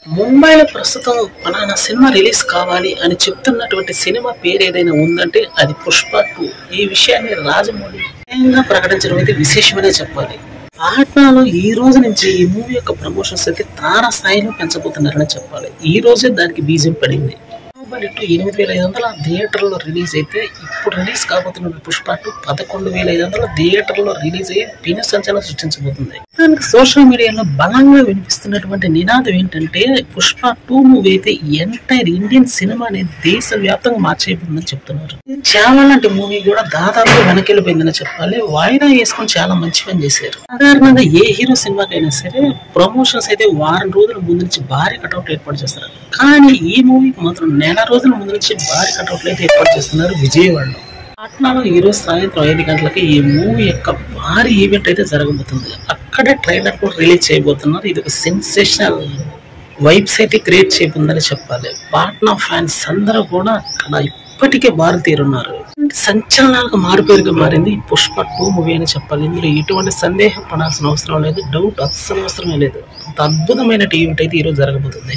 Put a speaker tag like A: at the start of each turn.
A: ముంబైలో ప్రస్తుతం పలానా సినిమా రిలీజ్ కావాలి అని చెప్తున్నటువంటి సినిమా పేరు ఏదైనా ఉందంటే అది పుష్ప 2. ఈ విషయాన్ని రాజమౌళి స్వయంగా ప్రకటించడం అయితే విశేషమనే చెప్పాలి. పాట్నాలో ఈ రోజు నుంచి ఈ మూవీ యొక్క ప్రమోషన్స్ అయితే తారా స్థాయిలో పెంచబోతున్నారని చెప్పాలి. ఈ రోజే దానికి బీజం పడింది. 8,500 థియేటర్లో రిలీజ్ అయితే ఇప్పుడు రిలీజ్ కాబోతున్న పుష్ప 2 11,500 థియేటర్లో రిలీజ్ అయ్యి పెను సంచలనం సృష్టించబోతుంది. దానికి సోషల్ మీడియాలో బలంగా వినిపిస్తున్నటువంటి నినాదం ఏంటంటే పుష్ప 2 మూవీ అయితే ఎంటైర్ ఇండియన్ సినిమాని దేశవ్యాప్తంగా మార్చేయబోతుందని చెప్తున్నారు. చాలా లాంటి మూవీ కూడా దాదాపు వెనకెళ్ళిపోయిందని చెప్పాలి. వాయిదా వేసుకొని చాలా మంచి పని చేశారు. సాధారణంగా ఏ హీరో సినిమాకైనా సరే ప్రమోషన్స్ అయితే వారం రోజుల ముందు నుంచి భారీ కటౌట్ ఏర్పాటు చేస్తారు. కానీ ఈ మూవీకి మాత్రం నెల రోజుల ముందు నుంచి భారీ కటౌట్లు అయితే ఏర్పాటు చేస్తున్నారు విజయవాడలో. పాట్నాలో ఈ రోజు సాయంత్రం 5 గంటలకి ఈ మూవీ యొక్క భారీ ఈవెంట్ అయితే జరగబోతుంది. అక్కడే ట్రైలర్ కూడా రిలీజ్ చేయబోతున్నారు. ఇది ఒక సెన్సేషనల్ వైబ్స్ అయితే క్రియేట్ చేయబోతుందని చెప్పాలి. పాట్నా ఫ్యాన్స్ అందరూ కూడా అక్కడ ఇప్పటికే భారీ తీరున్నారు. సంచలనాలకు మారుపేరుగా మారింది ఈ పుష్ప 2 మూవీ అని చెప్పాలి. ఇందులో ఎటువంటి సందేహం పడాల్సిన అవసరం లేదు. డౌట్ అస్సలు అవసరమే లేదు. అంత అద్భుతమైన ఈవెంట్ అయితే ఈరోజు జరగబోతుంది.